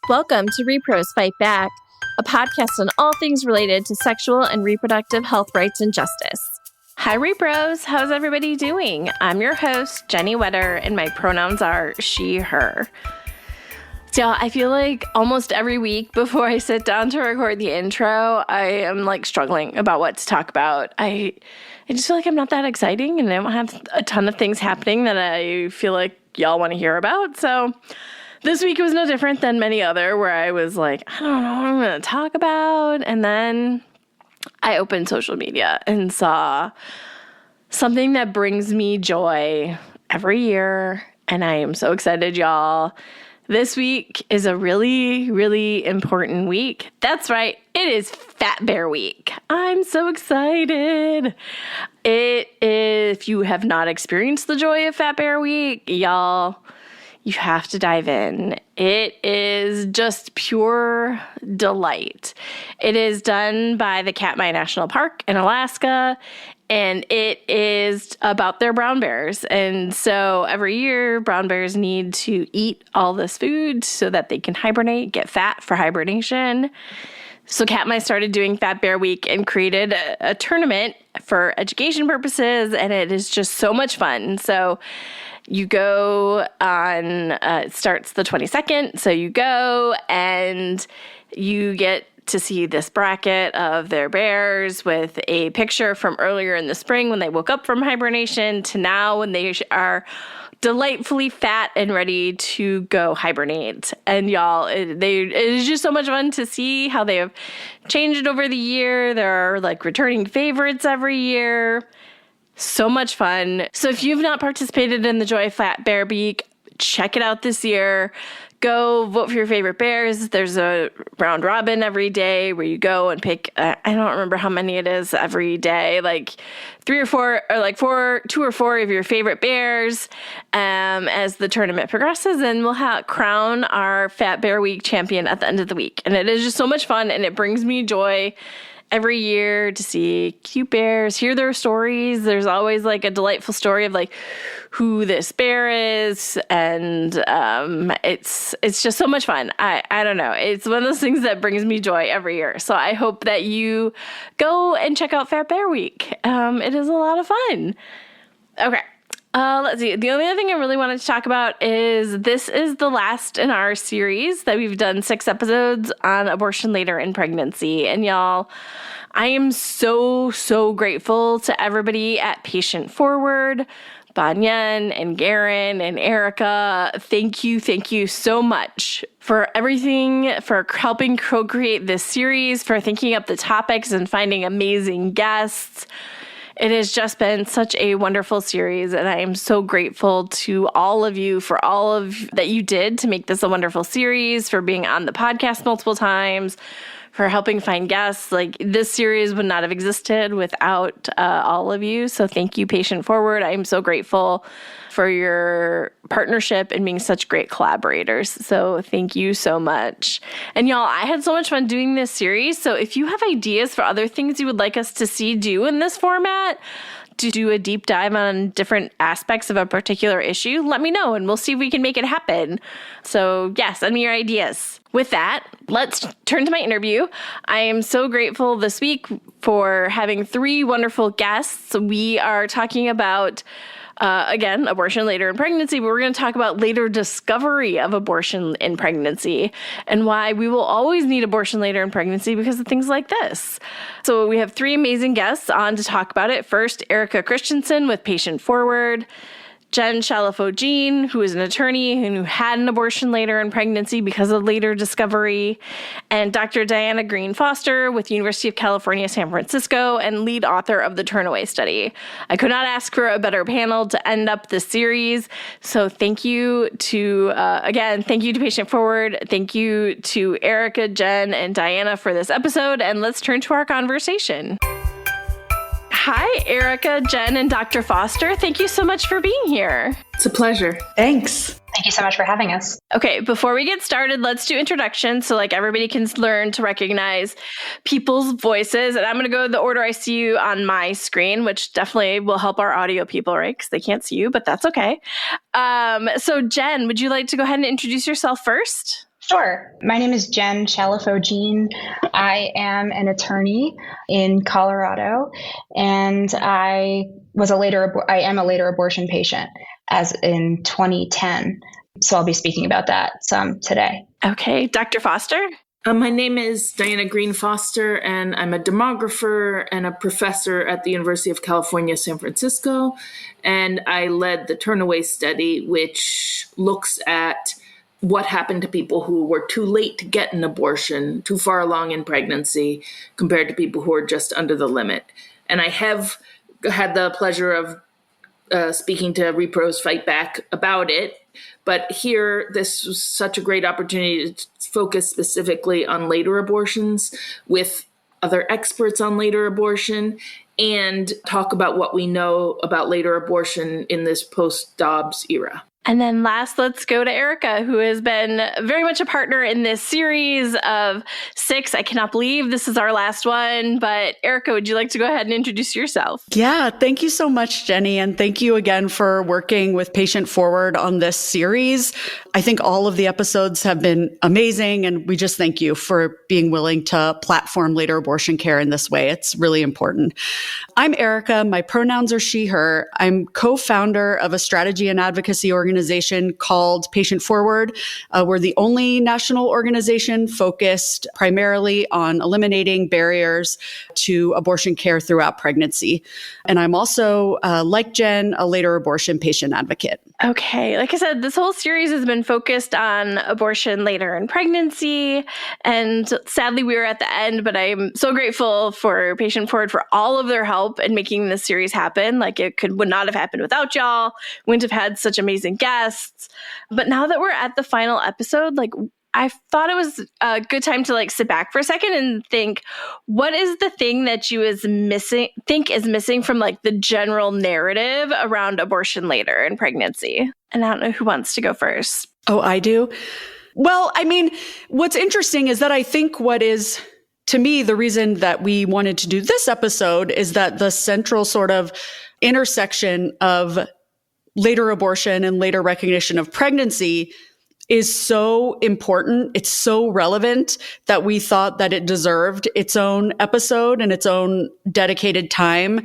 Welcome to Repros Fight Back, a podcast on all things related to sexual and reproductive health rights and justice. Hi, Repros. How's everybody doing? I'm your host, Jenny Wetter, and my pronouns are she, her. So I feel like almost every week before I sit down to record the intro, I am struggling about what to talk about. I just feel like I'm not that exciting and I don't have a ton of things happening that I feel like y'all want to hear about. So this week was no different than many other where I was like, I don't know what I'm going to talk about. And then I opened social media and saw something that brings me joy every year. And I am so excited, y'all. This week is a really, really important week. That's right. It is Fat Bear Week. I'm so excited. If you have not experienced the joy of Fat Bear Week, y'all, you have to dive in. It is just pure delight. It is done by the Katmai National Park in Alaska, and it is about their brown bears. And so every year, brown bears need to eat all this food so that they can hibernate, get fat for hibernation. So Katmai started doing Fat Bear Week and created a tournament for education purposes, and it is just so much fun. So you go on, it starts the 22nd, so you go and you get to see this bracket of their bears with a picture from earlier in the spring when they woke up from hibernation to now when they are delightfully fat and ready to go hibernate. And y'all, it is just so much fun to see how they have changed over the year. There are returning favorites every year. So much fun. So if you've not participated in the Joy of Fat Bear Week, check it out this year. Go vote for your favorite bears. There's a round robin every day where you go and pick, I don't remember how many it is every day, 3 or 4, or 2 or 4 of your favorite bears as the tournament progresses. And we'll crown our Fat Bear Week champion at the end of the week. And it is just so much fun, and it brings me joy every year to see cute bears, hear their stories. There's always a delightful story of who this bear is. And it's just so much fun. I don't know. It's one of those things that brings me joy every year. So I hope that you go and check out Fat Bear Week. It is a lot of fun. Okay. Let's see. The only other thing I really wanted to talk about is this is the last in our series that we've done 6 episodes on abortion later in pregnancy. And y'all, I am so, so grateful to everybody at Patient Forward, Banyan and Garen and Erika. Thank you so much for everything, for helping co-create this series, for thinking up the topics and finding amazing guests. It has just been such a wonderful series, and I am so grateful to all of you for all of that you did to make this a wonderful series, for being on the podcast multiple times, for helping find guests. This series would not have existed without all of you. So thank you, Patient Forward. I am so grateful for your partnership and being such great collaborators. So thank you so much. And y'all, I had so much fun doing this series. So if you have ideas for other things you would like us to do in this format, to do a deep dive on different aspects of a particular issue, let me know and we'll see if we can make it happen. So yes, send me your ideas. With that, let's turn to my interview. I am so grateful this week for having 3 wonderful guests. We are talking about again, abortion later in pregnancy, but we're going to talk about later discovery of abortion in pregnancy and why we will always need abortion later in pregnancy because of things like this. So we have 3 amazing guests on to talk about it. First, Erika Christensen with Patient Forward, Jenn Chalifoux, who is an attorney who had an abortion later in pregnancy because of later discovery, and Dr. Greene Foster with University of California, San Francisco, and lead author of the Turnaway Study. I could not ask for a better panel to end up this series. So thank you to, thank you to Patient Forward. Thank you to Erika, Jenn, and Diana for this episode. And let's turn to our conversation. Hi, Erika, Jenn, and Dr. Foster. Thank you so much for being here. It's a pleasure. Thanks. Thank you so much for having us. Okay, before we get started, let's do introductions so everybody can learn to recognize people's voices. And I'm going to go the order I see you on my screen, which definitely will help our audio people, right? Because they can't see you, but that's okay. So Jenn, would you like to go ahead and introduce yourself first? Sure. My name is Jenn Chalifoux. I am an attorney in Colorado, and I am a later abortion patient as in 2010. So I'll be speaking about that some today. Okay. Dr. Foster? My name is Greene Foster, and I'm a demographer and a professor at the University of California, San Francisco. And I led the Turnaway Study, which looks at what happened to people who were too late to get an abortion, too far along in pregnancy, compared to people who are just under the limit. And I have had the pleasure of speaking to Repros Fight Back about it. But here, this was such a great opportunity to focus specifically on later abortions with other experts on later abortion and talk about what we know about later abortion in this post-Dobbs era. And then last, let's go to Erika, who has been very much a partner in this series of 6. I cannot believe this is our last one. But Erika, would you like to go ahead and introduce yourself? Yeah, thank you so much, Jenny. And thank you again for working with Patient Forward on this series. I think all of the episodes have been amazing. And we just thank you for being willing to platform later abortion care in this way. It's really important. I'm Erika. My pronouns are she, her. I'm co-founder of a strategy and advocacy organization called Patient Forward. We're the only national organization focused primarily on eliminating barriers to abortion care throughout pregnancy. And I'm also, like Jen, a later abortion patient advocate. Okay. Like I said, this whole series has been focused on abortion later in pregnancy. And sadly, we were at the end, but I'm so grateful for Patient Forward for all of their help in making this series happen. Like would not have happened without y'all. Wouldn't have had such amazing guests. But now that we're at the final episode, I thought it was a good time to sit back for a second and think, what is the thing that you is missing from the general narrative around abortion later in pregnancy? And I don't know who wants to go first. Oh, I do. Well, I mean, what's interesting is that I think what is, to me, the reason that we wanted to do this episode is that the central sort of intersection of later abortion and later recognition of pregnancy is so important. It's so relevant that we thought that it deserved its own episode and its own dedicated time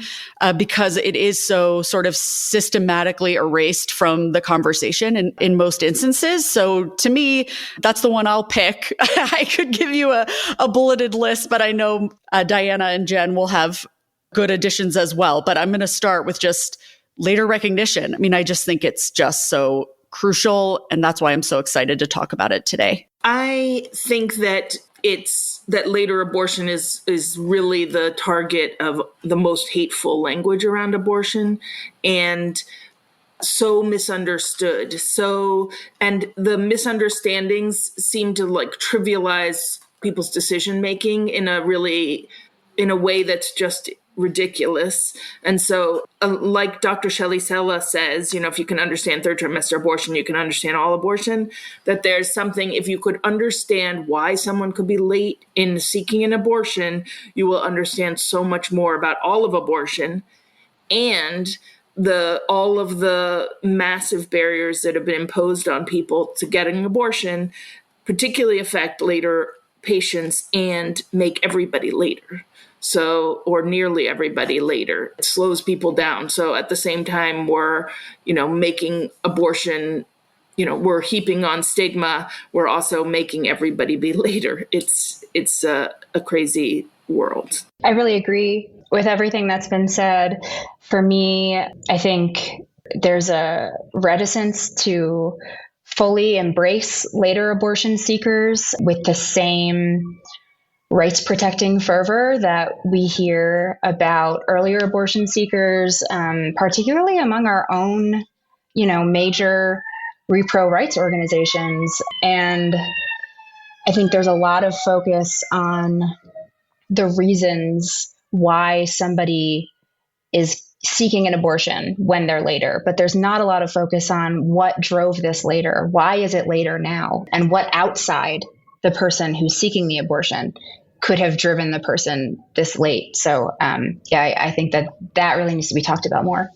because it is so sort of systematically erased from the conversation in most instances. So to me, that's the one I'll pick. I could give you a bulleted list, but I know Diana and Jen will have good additions as well. But I'm going to start with just later recognition. I mean, I just think it's just so crucial, and that's why I'm so excited to talk about it today. I think that that later abortion is really the target of the most hateful language around abortion and so misunderstood. And the misunderstandings seem to trivialize people's decision making in a way that's just ridiculous. And so, like Dr. Shelley Sella says, if you can understand third trimester abortion, you can understand all abortion, that there's something, if you could understand why someone could be late in seeking an abortion, you will understand so much more about all of abortion and all of the massive barriers that have been imposed on people to getting an abortion, particularly affect later patients and make everybody later. Or nearly everybody later. It slows people down. So at the same time, we're, making abortion, we're heaping on stigma. We're also making everybody be later. It's a crazy world. I really agree with everything that's been said. For me, I think there's a reticence to fully embrace later abortion seekers with the same rights protecting fervor that we hear about earlier abortion seekers, particularly among our own, major repro rights organizations. And I think there's a lot of focus on the reasons why somebody is seeking an abortion when they're later, but there's not a lot of focus on what drove this later. Why is it later now? And what outside the person who's seeking the abortion could have driven the person this late. So I think that really needs to be talked about more.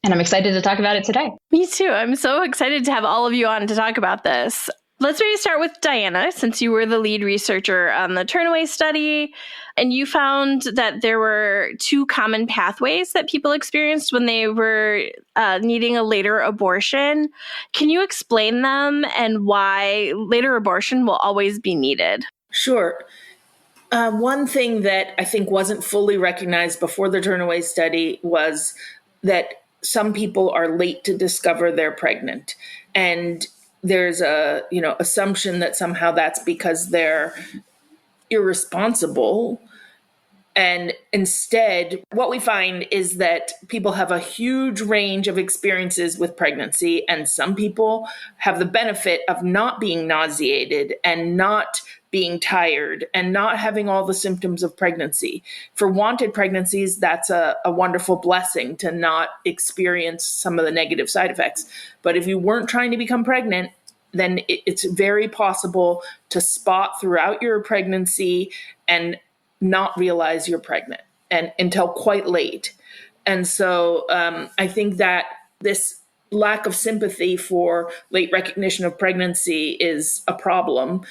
And I'm excited to talk about it today. Me too. I'm so excited to have all of you on to talk about this. Let's maybe start with Diana, since you were the lead researcher on the Turnaway Study, and you found that there were two common pathways that people experienced when they were needing a later abortion. Can you explain them and why later abortion will always be needed? Sure. One thing that I think wasn't fully recognized before the Turnaway Study was that some people are late to discover they're pregnant. And there's a, assumption that somehow that's because they're irresponsible. And instead, what we find is that people have a huge range of experiences with pregnancy, and some people have the benefit of not being nauseated and not being tired and not having all the symptoms of pregnancy. For wanted pregnancies, that's a wonderful blessing to not experience some of the negative side effects. But if you weren't trying to become pregnant, then it's very possible to spot throughout your pregnancy and not realize you're pregnant and until quite late. And so I think that this lack of sympathy for late recognition of pregnancy is a problem.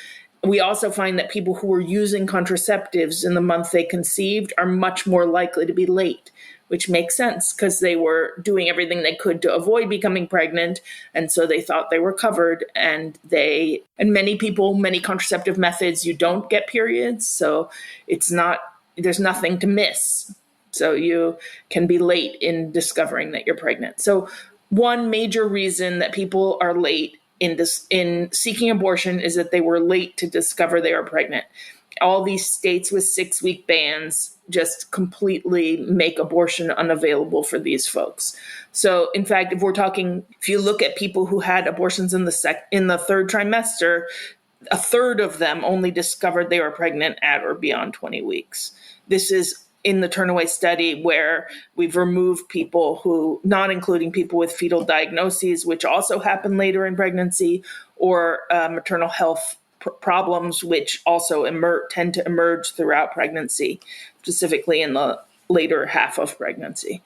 We also find that people who are using contraceptives in the month they conceived are much more likely to be late, which makes sense because they were doing everything they could to avoid becoming pregnant. And so they thought they were covered, and many people, many contraceptive methods, you don't get periods. So there's nothing to miss. So you can be late in discovering that you're pregnant. So one major reason that people are late in seeking abortion is that they were late to discover they are pregnant. All these states with 6-week bans just completely make abortion unavailable for these folks. So in fact, if you look at people who had abortions in the third trimester, a third of them only discovered they were pregnant at or beyond 20 weeks. This is in the Turnaway Study, where we've removed people not including people with fetal diagnoses, which also happen later in pregnancy, or maternal health problems, which also tend to emerge throughout pregnancy, specifically in the later half of pregnancy.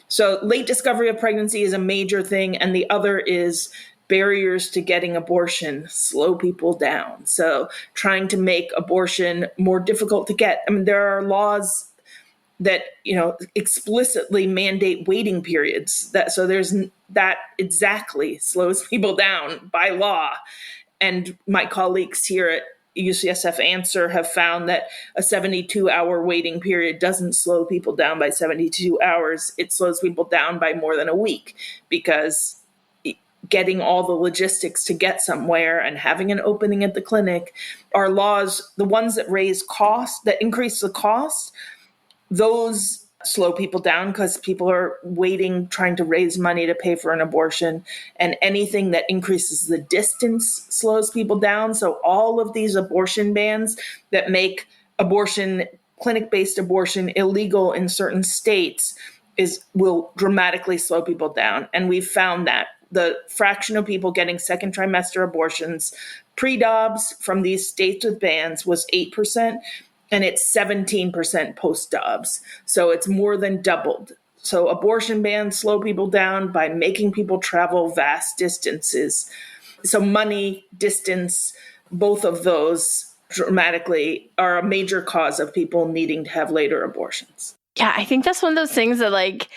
So late discovery of pregnancy is a major thing. And the other is barriers to getting abortion slow people down. So trying to make abortion more difficult to get. I mean, there are laws that, explicitly mandate waiting periods. That exactly slows people down by law. And my colleagues here at UCSF Answer have found that a 72-hour waiting period doesn't slow people down by 72 hours. It slows people down by more than a week, because getting all the logistics to get somewhere and having an opening at the clinic, our laws, the ones that increase the cost, those slow people down because people are waiting, trying to raise money to pay for an abortion. And anything that increases the distance slows people down. So all of these abortion bans that make clinic-based abortion illegal in certain states will dramatically slow people down. And we've found that the fraction of people getting second trimester abortions pre-Dobbs from these states with bans was 8%. And it's 17% post-Dobbs. So it's more than doubled. So abortion bans slow people down by making people travel vast distances. So money, distance, both of those dramatically are a major cause of people needing to have later abortions. Yeah, I think that's one of those things that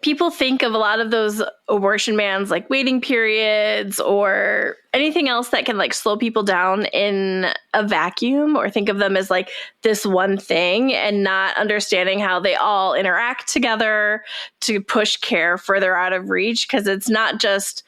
people think of a lot of those abortion bans like waiting periods or anything else that can slow people down in a vacuum, or think of them as this one thing, and not understanding how they all interact together to push care further out of reach. Because it's not just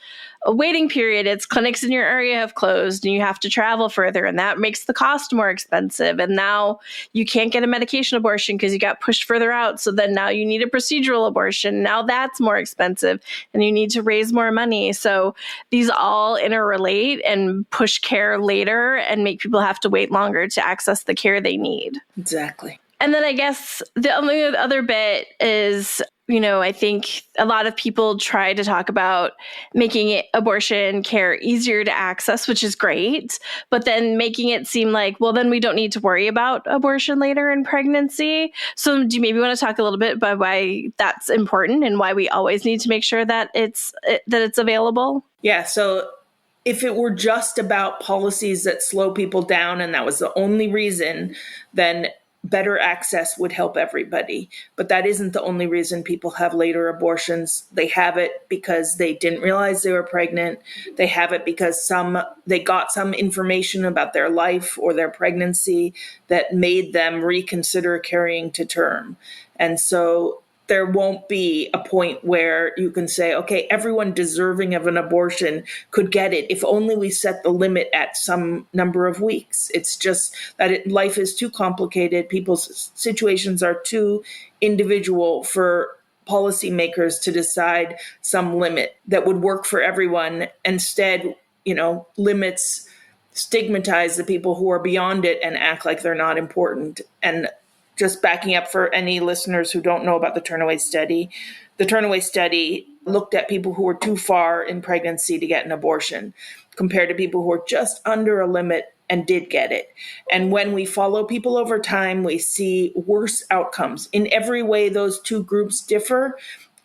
a waiting period, it's clinics in your area have closed and you have to travel further, and that makes the cost more expensive. And now you can't get a medication abortion because you got pushed further out. So then now you need a procedural abortion. Now that's more expensive and you need to raise more money. So these all interrelate and push care later and make people have to wait longer to access the care they need. Exactly. And then I guess the only other bit is, I think a lot of people try to talk about making abortion care easier to access, which is great, but then making it seem then we don't need to worry about abortion later in pregnancy. So do you maybe want to talk a little bit about why that's important and why we always need to make sure that it's available? Yeah. So if it were just about policies that slow people down and that was the only reason, then better access would help everybody. But that isn't the only reason people have later abortions. They have it because they didn't realize they were pregnant. They have it because they got some information about their life or their pregnancy that made them reconsider carrying to term. And so there won't be a point where you can say, okay, everyone deserving of an abortion could get it if only we set the limit at some number of weeks. It's just that life is too complicated. People's situations are too individual for policymakers to decide some limit that would work for everyone. Instead, limits stigmatize the people who are beyond it and act like they're not important. And just backing up for any listeners who don't know about the Turnaway Study, the Turnaway Study looked at people who were too far in pregnancy to get an abortion compared to people who were just under a limit and did get it. And when we follow people over time, we see worse outcomes. In every way those two groups differ,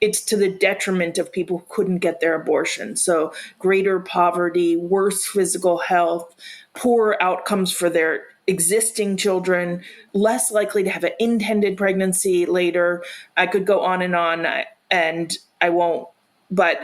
it's to the detriment of people who couldn't get their abortion. So greater poverty, worse physical health, poor outcomes for their existing children, less likely to have an intended pregnancy later. I could go on, and I won't, but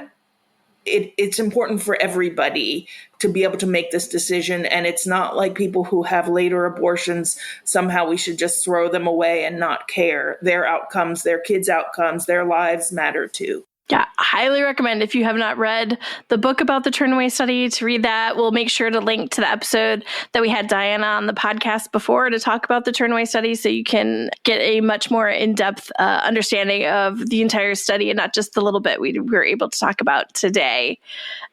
it's important for everybody to be able to make this decision. And it's not like people who have later abortions, somehow we should just throw them away and not care. Their outcomes, their kids' outcomes, their lives matter too. Yeah, highly recommend if you have not read the book about the Turnaway Study to read that. We'll make sure to link to the episode that we had Diana on the podcast before to talk about the Turnaway Study so you can get a much more in-depth understanding of the entire study and not just the little bit we were able to talk about today.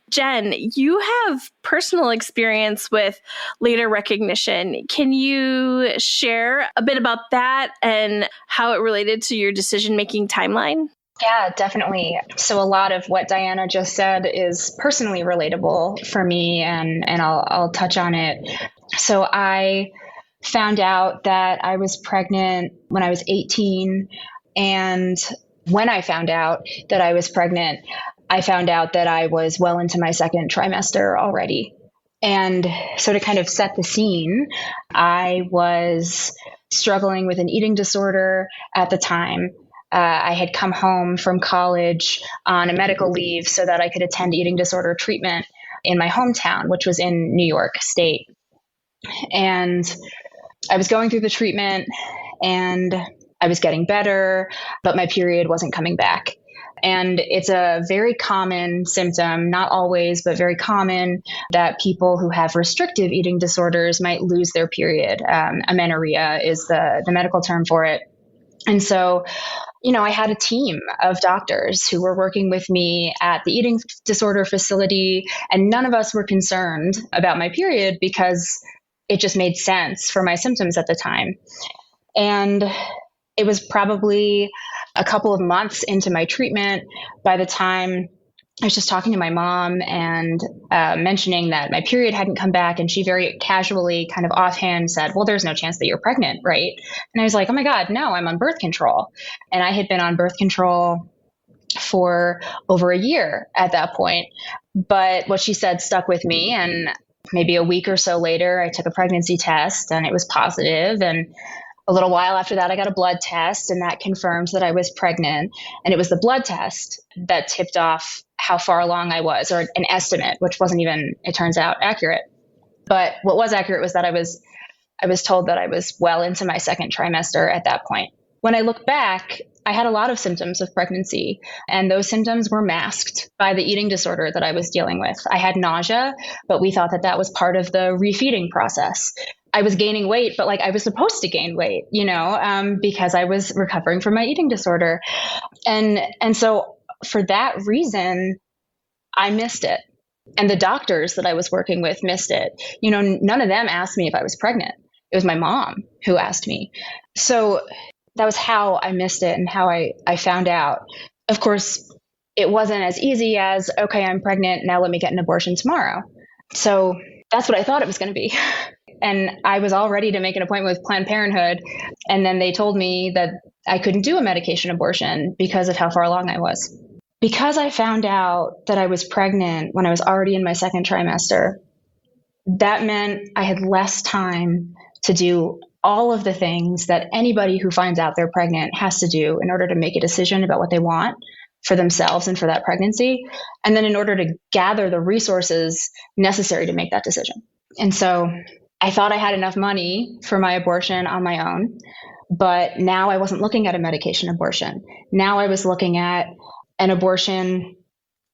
Jenn, you have personal experience with later recognition. Can you share a bit about that and how it related to your decision-making timeline? Yeah, definitely. So a lot of what Diana just said is personally relatable for me, and I'll touch on it. So I found out that I was pregnant when I was 18. And when I found out that I was pregnant, I found out that I was well into my second trimester already. And so to kind of set the scene, I was struggling with an eating disorder at the time. I had come home from college on a medical leave so that I could attend eating disorder treatment in my hometown, which was in New York State. And I was going through the treatment and I was getting better, but my period wasn't coming back. And it's a very common symptom, not always, but very common, that people who have restrictive eating disorders might lose their period. Amenorrhea is the medical term for it. And so, I had a team of doctors who were working with me at the eating disorder facility, and none of us were concerned about my period because it just made sense for my symptoms at the time. And it was probably a couple of months into my treatment by the time I was just talking to my mom and mentioning that my period hadn't come back. And she very casually, kind of offhand said, well, there's no chance that you're pregnant, right? And I was like, oh my God, no, I'm on birth control. And I had been on birth control for over a year at that point. But what she said stuck with me. And maybe a week or so later, I took a pregnancy test and it was positive. And a little while after that, I got a blood test and that confirmed that I was pregnant. And it was the blood test that tipped off how far along I was, or an estimate, which wasn't even, it turns out, accurate. But what was accurate was that I was told that I was well into my second trimester at that point. When I look back, I had a lot of symptoms of pregnancy, and those symptoms were masked by the eating disorder that I was dealing with. I had nausea, but we thought that was part of the refeeding process. I was gaining weight, but I was supposed to gain weight, because I was recovering from my eating disorder. And so for that reason, I missed it. And the doctors that I was working with missed it. None of them asked me if I was pregnant. It was my mom who asked me. So that was how I missed it and how I found out. Of course, it wasn't as easy as, okay, I'm pregnant, now let me get an abortion tomorrow. So that's what I thought it was going to be. And I was all ready to make an appointment with Planned Parenthood. And then they told me that I couldn't do a medication abortion because of how far along I was. because I found out that I was pregnant when I was already in my second trimester, that meant I had less time to do all of the things that anybody who finds out they're pregnant has to do in order to make a decision about what they want for themselves and for that pregnancy. And then in order to gather the resources necessary to make that decision. And so I thought I had enough money for my abortion on my own, but now I wasn't looking at a medication abortion. Now I was looking at an abortion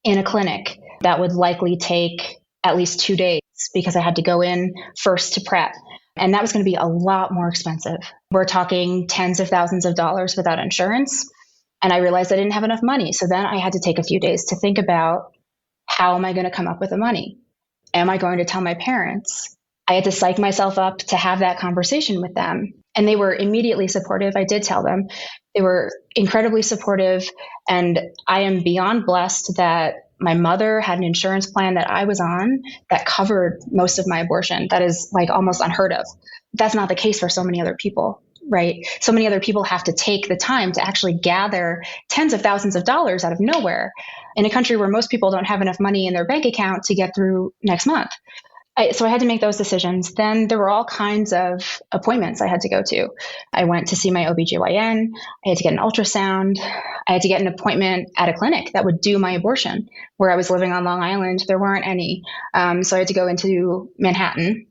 in a clinic that would likely take at least 2 days because I had to go in first to prep. And that was going to be a lot more expensive. We're talking tens of thousands of dollars without insurance. And I realized I didn't have enough money. So then I had to take a few days to think about, how am I going to come up with the money? Am I going to tell my parents? I had to psych myself up to have that conversation with them. And they were immediately supportive. I did tell them. They were incredibly supportive. And I am beyond blessed that my mother had an insurance plan that I was on that covered most of my abortion. That is like almost unheard of. That's not the case for so many other people, right? So many other people have to take the time to actually gather tens of thousands of dollars out of nowhere in a country where most people don't have enough money in their bank account to get through next month. So I had to make those decisions. Then there were all kinds of appointments I had to go to. I went to see my OBGYN. I had to get an ultrasound. I had to get an appointment at a clinic that would do my abortion. Where I was living on Long Island, there weren't any. So I had to go into Manhattan.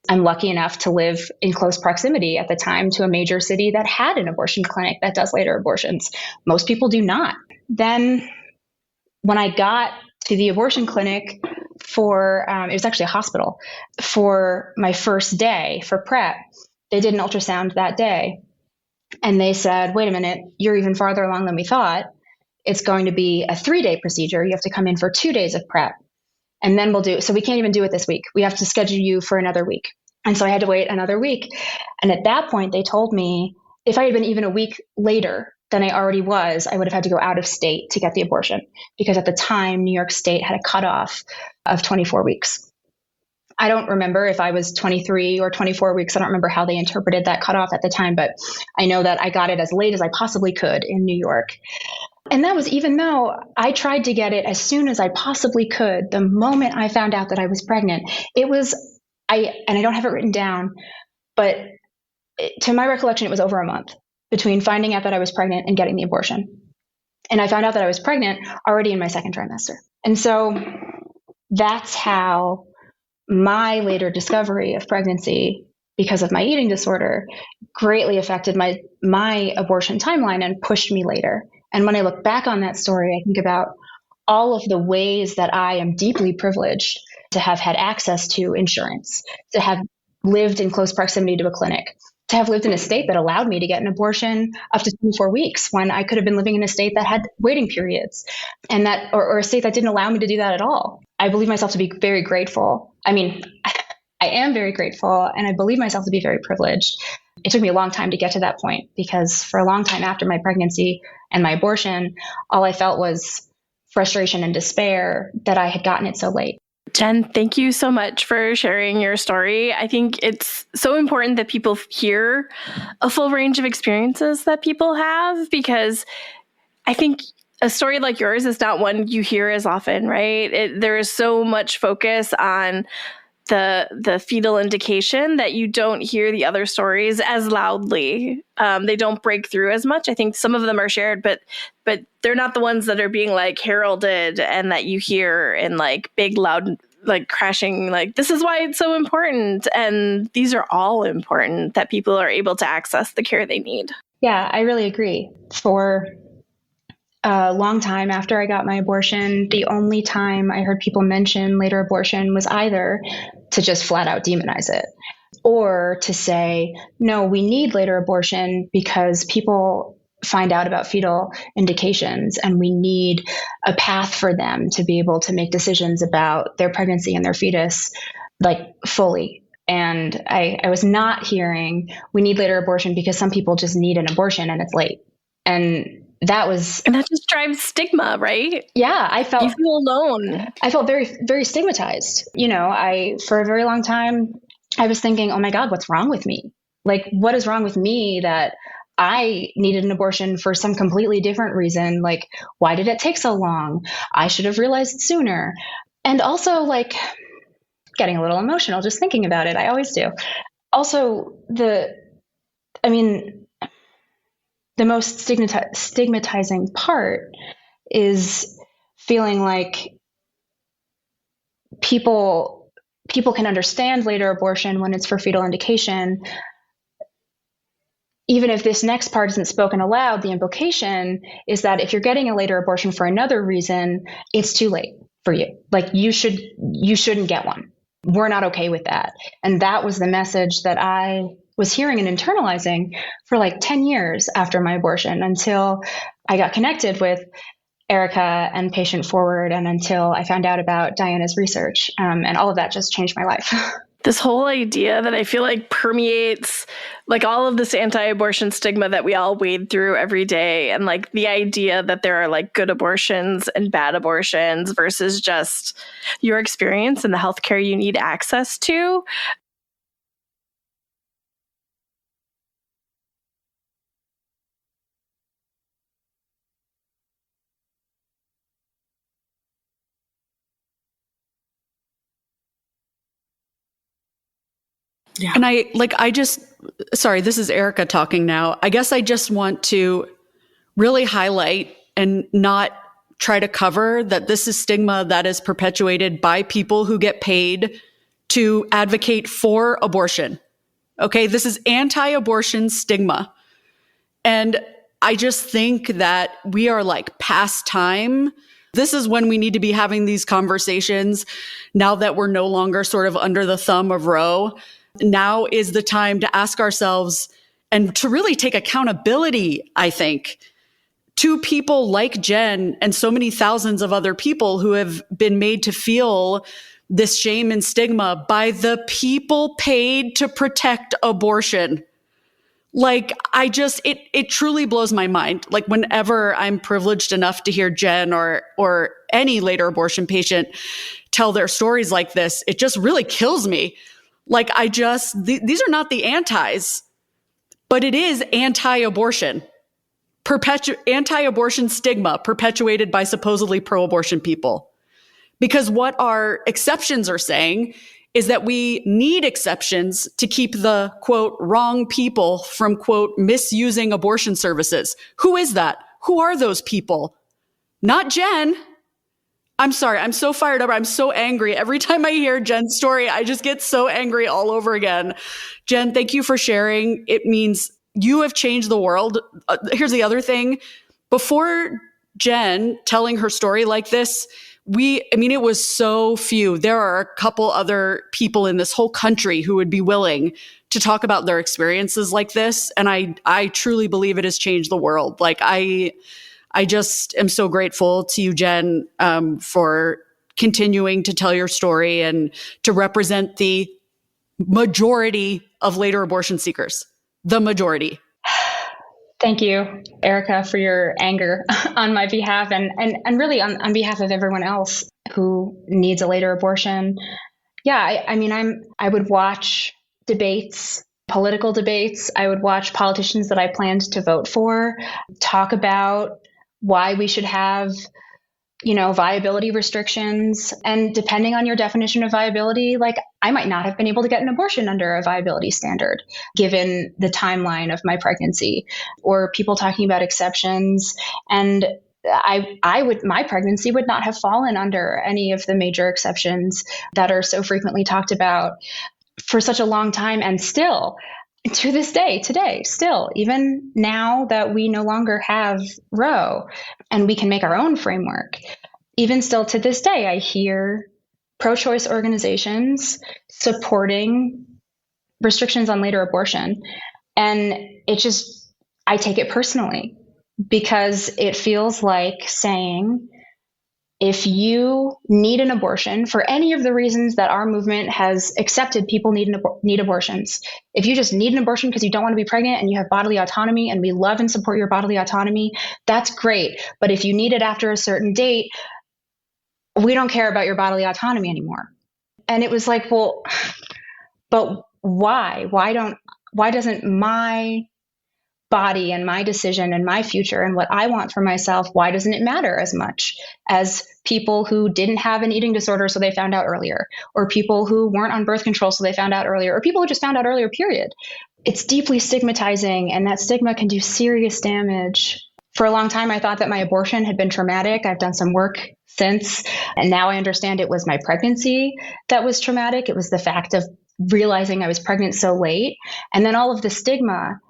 I'm lucky enough to live in close proximity at the time to a major city that had an abortion clinic that does later abortions. Most people do not. Then when I got to the abortion clinic for, it was actually a hospital, for my first day for prep, they did an ultrasound that day. And they said, wait a minute, you're even farther along than we thought. It's going to be a 3-day procedure. You have to come in for 2 days of prep. And then so we can't even do it this week. We have to schedule you for another week. And so I had to wait another week. And at that point, they told me if I had been even a week later than I already was, I would have had to go out of state to get the abortion. Because at the time, New York State had a cutoff of 24 weeks. I don't remember if I was 23 or 24 weeks. I don't remember how they interpreted that cutoff at the time, but I know that I got it as late as I possibly could in New York. And that was even though I tried to get it as soon as I possibly could. The moment I found out that I was pregnant, and I don't have it written down, but to my recollection, it was over a month between finding out that I was pregnant and getting the abortion. And I found out that I was pregnant already in my second trimester. And so that's how my later discovery of pregnancy, because of my eating disorder, greatly affected my abortion timeline and pushed me later. And when I look back on that story, I think about all of the ways that I am deeply privileged to have had access to insurance, to have lived in close proximity to a clinic, to have lived in a state that allowed me to get an abortion up to 24 weeks when I could have been living in a state that had waiting periods and that, or a state that didn't allow me to do that at all. I believe myself to be very grateful. I mean, I am very grateful and I believe myself to be very privileged. It took me a long time to get to that point because for a long time after my pregnancy and my abortion, all I felt was frustration and despair that I had gotten it so late. Jenn, thank you so much for sharing your story. I think it's so important that people hear a full range of experiences that people have, because I think a story like yours is not one you hear as often, right? There is so much focus on the fetal indication that you don't hear the other stories as loudly. They don't break through as much. I think some of them are shared, but they're not the ones that are being like heralded and that you hear in like big, loud, like crashing, like this is why it's so important. And these are all important that people are able to access the care they need. Yeah, I really agree. For a long time after I got my abortion, the only time I heard people mention later abortion was either to just flat out demonize it or to say, no, we need later abortion because people find out about fetal indications and we need a path for them to be able to make decisions about their pregnancy and their fetus, like fully. And I was not hearing we need later abortion because some people just need an abortion and it's late. And that just drives stigma, right? Yeah, you feel alone. I felt very, very stigmatized. For a very long time, I was thinking, oh my God, what's wrong with me? Like, what is wrong with me that I needed an abortion for some completely different reason. Like, why did it take so long? I should have realized sooner. And also, like, getting a little emotional just thinking about it. I always do. Also, the most stigmatizing part is feeling like people can understand later abortion when it's for fetal indication. Even if this next part isn't spoken aloud, the implication is that if you're getting a later abortion for another reason, it's too late for you. Like, you shouldn't get one. We're not okay with that. And that was the message that I was hearing and internalizing for like 10 years after my abortion, until I got connected with Erika and Patient Forward, and until I found out about Diana's research. And all of that just changed my life. This whole idea that I feel like permeates like all of this anti-abortion stigma that we all wade through every day, and like the idea that there are like good abortions and bad abortions versus just your experience and the healthcare you need access to. Yeah. And sorry, this is Erika talking now. I guess I just want to really highlight and not try to cover that this is stigma that is perpetuated by people who get paid to advocate for abortion. Okay, this is anti-abortion stigma. And I just think that we are like past time. This is when we need to be having these conversations now that we're no longer sort of under the thumb of Roe. Now is the time to ask ourselves and to really take accountability, I think, to people like Jenn and so many thousands of other people who have been made to feel this shame and stigma by the people paid to protect abortion. Like, it truly blows my mind. Like, whenever I'm privileged enough to hear Jenn or any later abortion patient tell their stories like this, it just really kills me. Like, these are not the antis, but it is anti-abortion. Anti-abortion stigma perpetuated by supposedly pro-abortion people. Because what our exceptions are saying is that we need exceptions to keep the, quote, wrong people from, quote, misusing abortion services. Who is that? Who are those people? Not Jenn. I'm sorry. I'm so fired up. I'm so angry. Every time I hear Jenn's story, I just get so angry all over again. Jenn, thank you for sharing. It means you have changed the world. Here's the other thing. Before Jenn telling her story like this, it was so few. There are a couple other people in this whole country who would be willing to talk about their experiences like this. And I truly believe it has changed the world. Like, I just am so grateful to you, Jenn, for continuing to tell your story and to represent the majority of later abortion seekers. The majority. Thank you, Erika, for your anger on my behalf and really on behalf of everyone else who needs a later abortion. Yeah, I would watch debates, political debates. I would watch politicians that I planned to vote for talk about why we should have, viability restrictions. And depending on your definition of viability, like, I might not have been able to get an abortion under a viability standard, given the timeline of my pregnancy, or people talking about exceptions. And my pregnancy would not have fallen under any of the major exceptions that are so frequently talked about for such a long time. And still, to this day, today, still, even now that we no longer have Roe and we can make our own framework, even still to this day, I hear pro-choice organizations supporting restrictions on later abortion. And I take it personally, because it feels like saying, if you need an abortion for any of the reasons that our movement has accepted people need abortions, if you just need an abortion because you don't want to be pregnant and you have bodily autonomy, and we love and support your bodily autonomy, that's great. But if you need it after a certain date, we don't care about your bodily autonomy anymore. And it was like, well, but why? Why doesn't my body and my decision and my future and what I want for myself, why doesn't it matter as much as people who didn't have an eating disorder so they found out earlier, or people who weren't on birth control so they found out earlier, or people who just found out earlier, period. It's deeply stigmatizing, and that stigma can do serious damage. For a long time, I thought that my abortion had been traumatic. I've done some work since, and now I understand it was my pregnancy that was traumatic. It was the fact of realizing I was pregnant so late. And then all of the stigma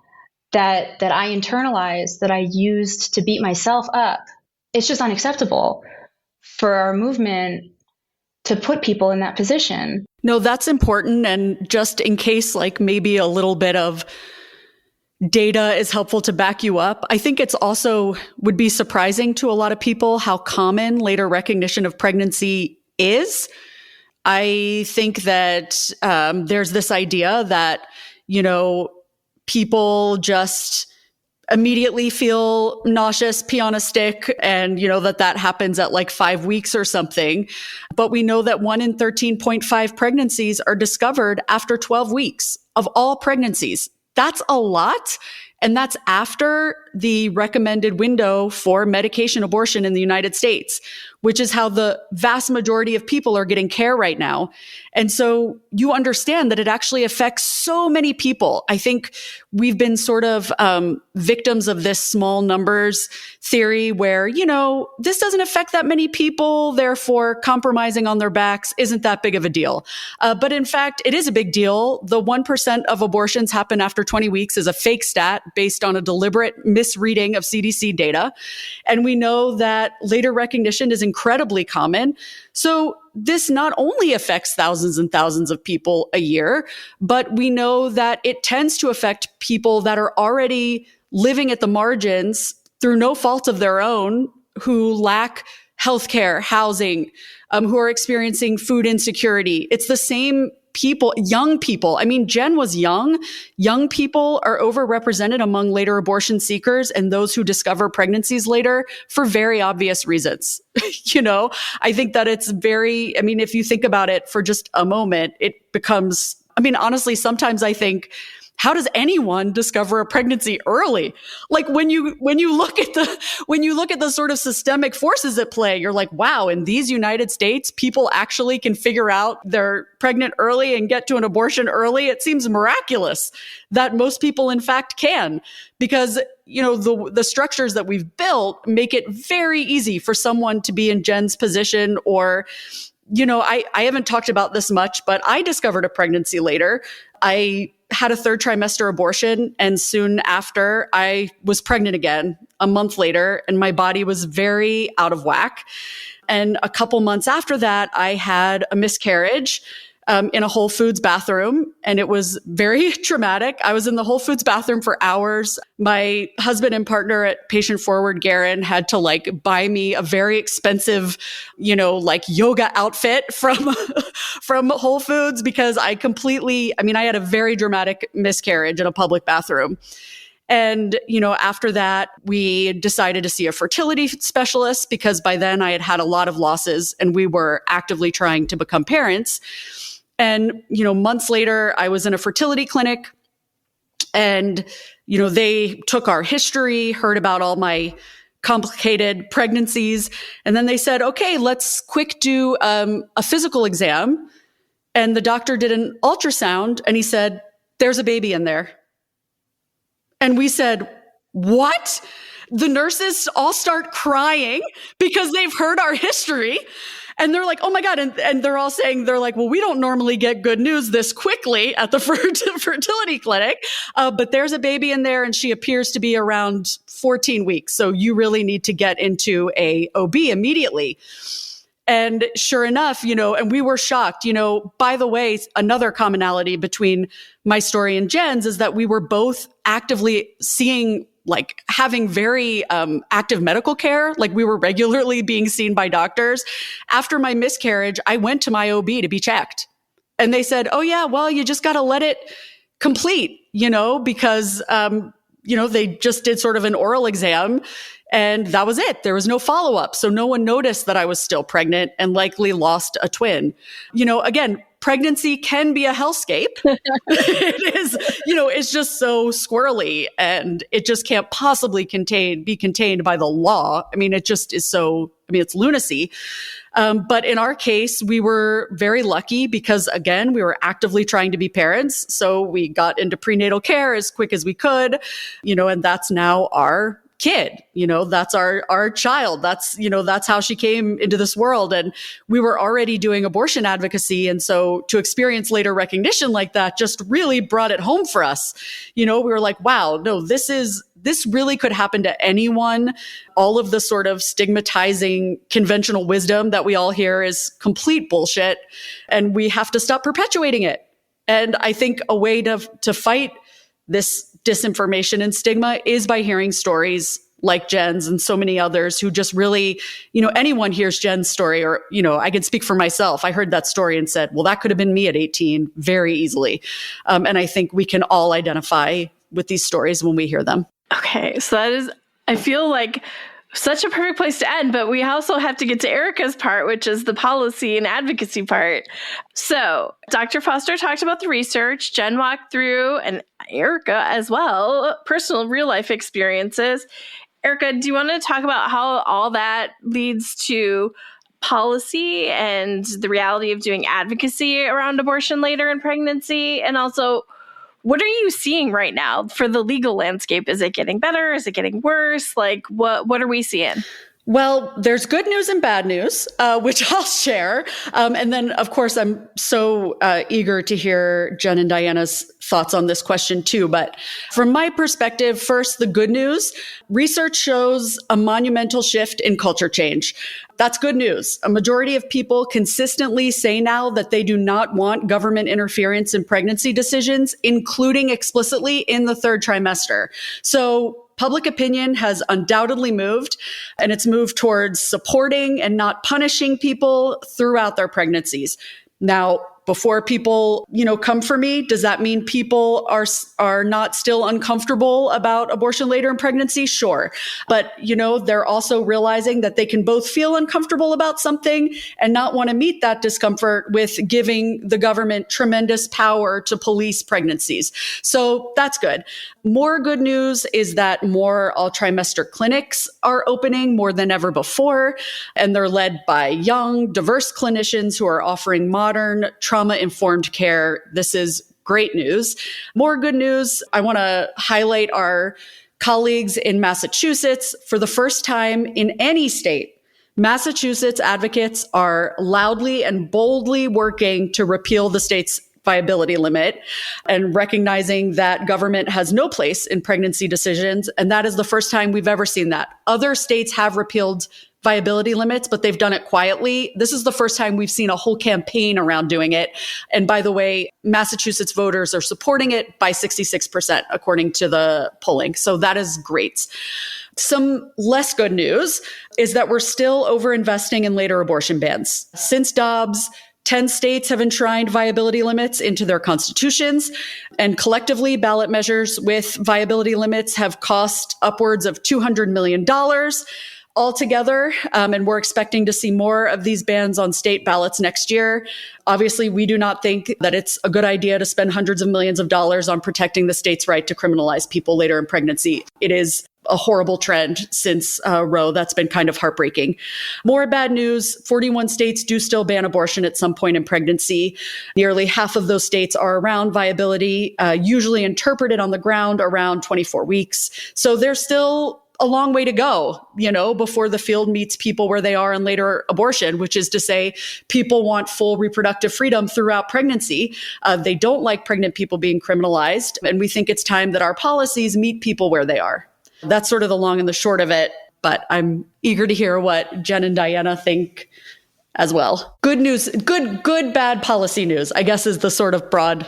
that I internalized, that I used to beat myself up. It's just unacceptable for our movement to put people in that position. No, that's important. And just in case, like maybe a little bit of data is helpful to back you up, I think it's also would be surprising to a lot of people how common later recognition of pregnancy is. I think that there's this idea that, people just immediately feel nauseous, pee on a stick, and that happens at like 5 weeks or something. But we know that 1 in 13.5 pregnancies are discovered after 12 weeks of all pregnancies. That's a lot. And that's after the recommended window for medication abortion in the United States, which is how the vast majority of people are getting care right now. And so you understand that it actually affects so many people. I think we've been sort of victims of this small numbers theory where, this doesn't affect that many people, therefore compromising on their backs isn't that big of a deal. But in fact, it is a big deal. The 1% of abortions happen after 20 weeks is a fake stat based on a deliberate misreading of CDC data. And we know that later recognition is incredibly common. So this not only affects thousands and thousands of people a year, but we know that it tends to affect people that are already living at the margins through no fault of their own, who lack healthcare, housing, who are experiencing food insecurity. It's the same people, young people. I mean, Jenn was young. Young people are overrepresented among later abortion seekers and those who discover pregnancies later for very obvious reasons. I think that it's if you think about it for just a moment, it becomes, honestly, sometimes I think, how does anyone discover a pregnancy early? Like when you look at the sort of systemic forces at play, you're like, wow, in these United States, people actually can figure out they're pregnant early and get to an abortion early. It seems miraculous that most people in fact can, because the structures that we've built make it very easy for someone to be in Jenn's position. Or I haven't talked about this much, but I discovered a pregnancy later. I had a 3rd trimester abortion, and soon after I was pregnant again a month later, and my body was very out of whack. And a couple months after that, I had a miscarriage in a Whole Foods bathroom, and it was very traumatic. I was in the Whole Foods bathroom for hours. My husband and partner at Patient Forward, Garen, had to buy me a very expensive, yoga outfit from Whole Foods, because I had a very dramatic miscarriage in a public bathroom. And, after that, we decided to see a fertility specialist, because by then I had had a lot of losses and we were actively trying to become parents. And, months later, I was in a fertility clinic, and, they took our history, heard about all my complicated pregnancies. And then they said, okay, let's quick do a physical exam. And the doctor did an ultrasound, and he said, there's a baby in there. And we said, what? The nurses all start crying because they've heard our history. And they're like, oh my God. And they're all saying, well, we don't normally get good news this quickly at the fertility clinic. But there's a baby in there, and she appears to be around 14 weeks. So you really need to get into a OB immediately. And sure enough, and we were shocked. By the way, another commonality between my story and Jenn's is that we were both actively seeing, having very active medical care. We were regularly being seen by doctors. After my miscarriage, I went to my OB to be checked. And they said, oh yeah, well, you just got to let it complete, because, they just did sort of an oral exam. And that was it. There was no follow-up. So no one noticed that I was still pregnant and likely lost a twin. Again, pregnancy can be a hellscape. It is, it's just so squirrely, and it just can't possibly be contained by the law. I mean, it just is it's lunacy. But in our case, we were very lucky because, again, we were actively trying to be parents. So we got into prenatal care as quick as we could, and that's now our kid, that's our child. That's how she came into this world. And we were already doing abortion advocacy. And so to experience later recognition like that just really brought it home for us. We were like, wow, no, this really could happen to anyone. All of the sort of stigmatizing conventional wisdom that we all hear is complete bullshit. And we have to stop perpetuating it. And I think a way to fight this disinformation and stigma is by hearing stories like Jenn's and so many others who just really, anyone hears Jenn's story, or, I can speak for myself. I heard that story and said, well, that could have been me at 18 very easily. And I think we can all identify with these stories when we hear them. Okay, so I feel like such a perfect place to end, but we also have to get to Erika's part, which is the policy and advocacy part. So Dr. Foster talked about the research, Jenn walked through, and Erika as well, personal real life experiences. Erika, do you want to talk about how all that leads to policy and the reality of doing advocacy around abortion later in pregnancy? And also, what are you seeing right now for the legal landscape? Is it getting better? Is it getting worse? Like, what are we seeing? Well, there's good news and bad news, which I'll share. And then, of course, I'm so eager to hear Jenn and Diana's thoughts on this question too. But from my perspective, first, the good news. Research shows a monumental shift in culture change. That's good news. A majority of people consistently say now that they do not want government interference in pregnancy decisions, including explicitly in the third trimester. So public opinion has undoubtedly moved, and it's moved towards supporting and not punishing people throughout their pregnancies. Now, before people, come for me, does that mean people are not still uncomfortable about abortion later in pregnancy? Sure. But, they're also realizing that they can both feel uncomfortable about something and not want to meet that discomfort with giving the government tremendous power to police pregnancies. So that's good. More good news is that more all-trimester clinics are opening more than ever before, and they're led by young, diverse clinicians who are offering modern, trauma-informed care. This is great news. More good news, I want to highlight our colleagues in Massachusetts. For the first time in any state, Massachusetts advocates are loudly and boldly working to repeal the state's viability limit and recognizing that government has no place in pregnancy decisions. And that is the first time we've ever seen that. Other states have repealed viability limits, but they've done it quietly. This is the first time we've seen a whole campaign around doing it. And by the way, Massachusetts voters are supporting it by 66%, according to the polling. So that is great. Some less good news is that we're still overinvesting in later abortion bans. Since Dobbs, 10 states have enshrined viability limits into their constitutions, and collectively ballot measures with viability limits have cost upwards of $200 million altogether. And we're expecting to see more of these bans on state ballots next year. Obviously, we do not think that it's a good idea to spend hundreds of millions of dollars on protecting the state's right to criminalize people later in pregnancy. It is a horrible trend since Roe. That's been kind of heartbreaking. More bad news, 41 states do still ban abortion at some point in pregnancy. Nearly half of those states are around viability, usually interpreted on the ground around 24 weeks. So there's still a long way to go, before the field meets people where they are in later abortion, which is to say people want full reproductive freedom throughout pregnancy. They don't like pregnant people being criminalized. And we think it's time that our policies meet people where they are. That's sort of the long and the short of it, but I'm eager to hear what Jenn and Diana think as well. Good news, good, bad policy news, I guess, is the sort of broad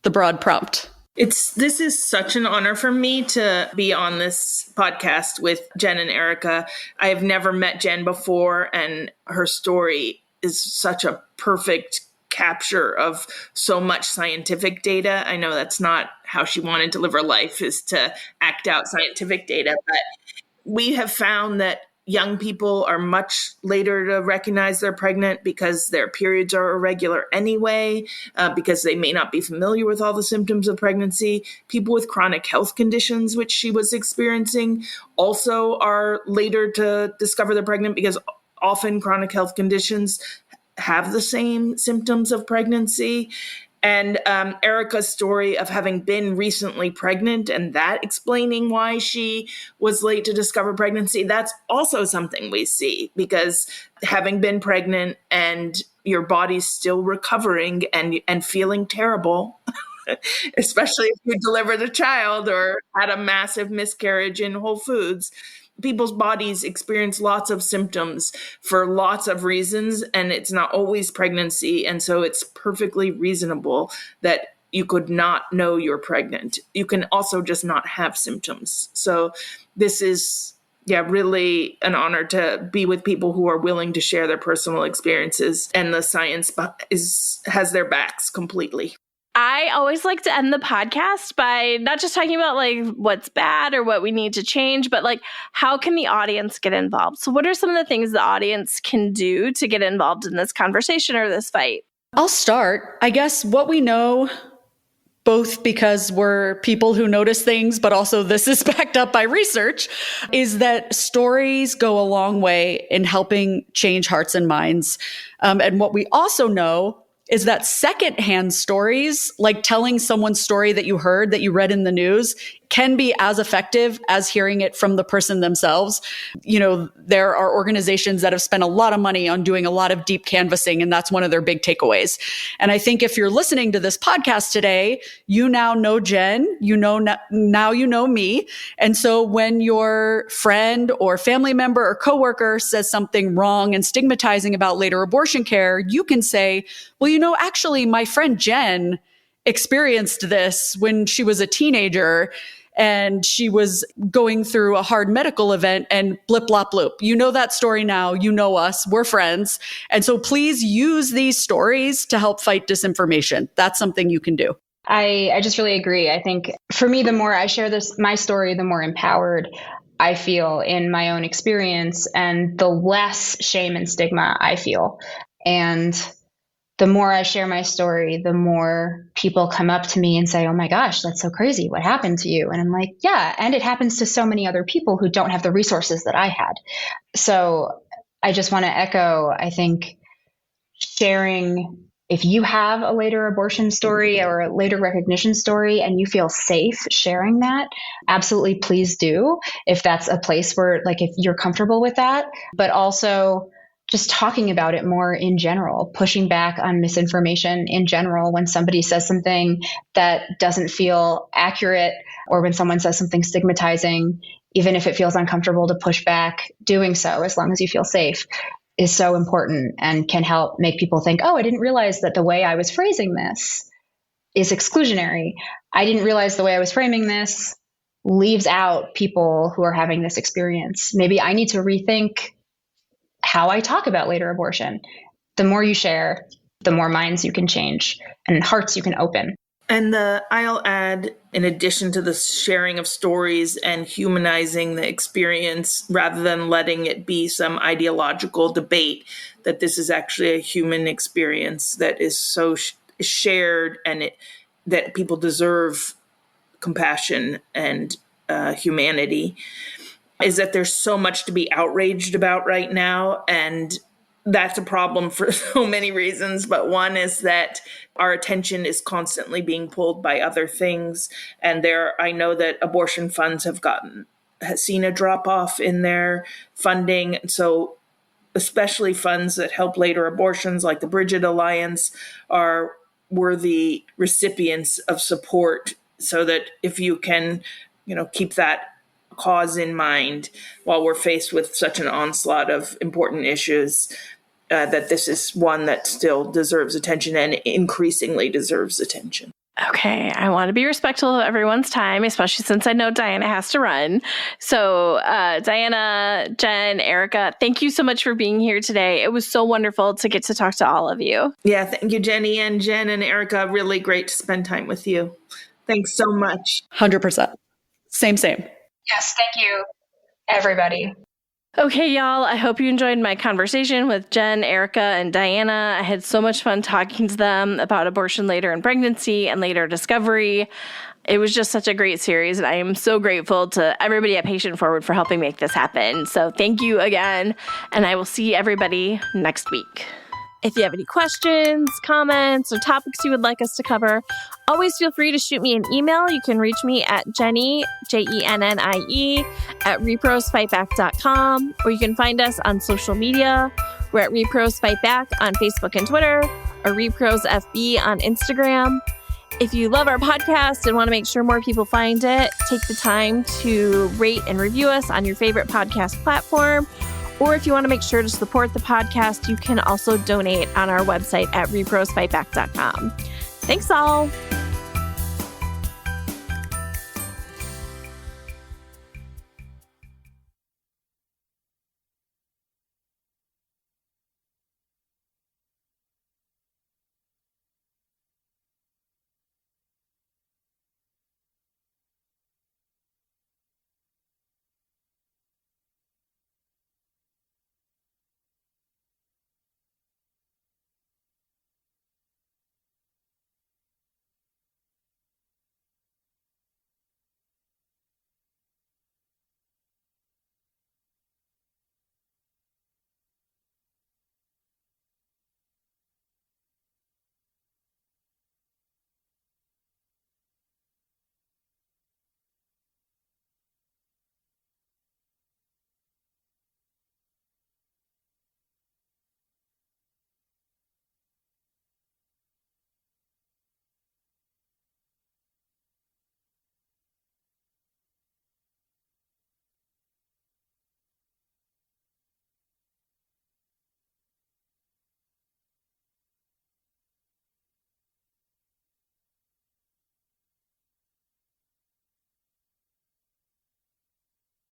prompt. This is such an honor for me to be on this podcast with Jenn and Erika. I have never met Jenn before, and her story is such a perfect capture of so much scientific data. I know that's not how she wanted to live her life, is to act out scientific data, but we have found that young people are much later to recognize they're pregnant because their periods are irregular anyway, because they may not be familiar with all the symptoms of pregnancy. People with chronic health conditions, which she was experiencing, also are later to discover they're pregnant because often chronic health conditions have the same symptoms of pregnancy. And Erika's story of having been recently pregnant and that explaining why she was late to discover pregnancy, that's also something we see, because having been pregnant and your body's still recovering and feeling terrible, especially if you delivered a child or had a massive miscarriage in Whole Foods, people's bodies experience lots of symptoms for lots of reasons, and it's not always pregnancy. And so it's perfectly reasonable that you could not know you're pregnant. You can also just not have symptoms. So this is, really an honor to be with people who are willing to share their personal experiences, and the science has their backs completely. I always like to end the podcast by not just talking about like what's bad or what we need to change, but like how can the audience get involved? So what are some of the things the audience can do to get involved in this conversation or this fight? I'll start. I guess what we know, both because we're people who notice things, but also this is backed up by research, is that stories go a long way in helping change hearts and minds. And what we also know is that secondhand stories, like telling someone's story that you heard, that you read in the news, can be as effective as hearing it from the person themselves. You know, there are organizations that have spent a lot of money on doing a lot of deep canvassing, and that's one of their big takeaways. And I think if you're listening to this podcast today, you now know Jenn, now you know me. And so when your friend or family member or coworker says something wrong and stigmatizing about later abortion care, you can say, well, actually, my friend Jenn experienced this when she was a teenager and she was going through a hard medical event and blip, blop, bloop. You know that story now. You know us. We're friends. And so please use these stories to help fight disinformation. That's something you can do. I just really agree. I think for me, the more I share my story, the more empowered I feel in my own experience and the less shame and stigma I feel. And the more I share my story, the more people come up to me and say, oh my gosh, that's so crazy. What happened to you? And I'm like, yeah. And it happens to so many other people who don't have the resources that I had. So I just want to echo, I think, sharing, if you have a later abortion story or a later recognition story and you feel safe sharing that, absolutely please do. If that's a place where, like, if you're comfortable with that, but also just talking about it more in general, pushing back on misinformation in general. When somebody says something that doesn't feel accurate, or when someone says something stigmatizing, even if it feels uncomfortable to push back, doing so, as long as you feel safe, is so important and can help make people think, oh, I didn't realize that the way I was phrasing this is exclusionary. I didn't realize the way I was framing this leaves out people who are having this experience. Maybe I need to rethink how I talk about later abortion. The more you share, the more minds you can change and hearts you can open. And I'll add, in addition to the sharing of stories and humanizing the experience rather than letting it be some ideological debate, that this is actually a human experience that is so shared, and that people deserve compassion and humanity, is that there's so much to be outraged about right now. And that's a problem for so many reasons. But one is that our attention is constantly being pulled by other things. And I know that abortion funds has seen a drop off in their funding. So especially funds that help later abortions, like the Bridget Alliance, are worthy recipients of support, so that if you can, keep that cause in mind while we're faced with such an onslaught of important issues, that this is one that still deserves attention and increasingly deserves attention. Okay, I want to be respectful of everyone's time, especially since I know Diana has to run. So Diana, Jenn, Erika, thank you so much for being here today. It was so wonderful to get to talk to all of you. Yeah, thank you, Jenny and Jenn and Erika. Really great to spend time with you. Thanks so much. 100%. Same. Yes, thank you. Everybody. Okay, y'all, I hope you enjoyed my conversation with Jenn, Erika, and Diana. I had so much fun talking to them about abortion later in pregnancy and later discovery. It was just such a great series, and I am so grateful to everybody at Patient Forward for helping make this happen. So thank you again, and I will see everybody next week. If you have any questions, comments, or topics you would like us to cover, always feel free to shoot me an email. You can reach me at Jenny, Jennie, at reprosfightback.com, or you can find us on social media. We're at Repros Fight Back on Facebook and Twitter, or Repros FB on Instagram. If you love our podcast and want to make sure more people find it, take the time to rate and review us on your favorite podcast platform. Or if you want to make sure to support the podcast, you can also donate on our website at reprosfightback.com. Thanks all.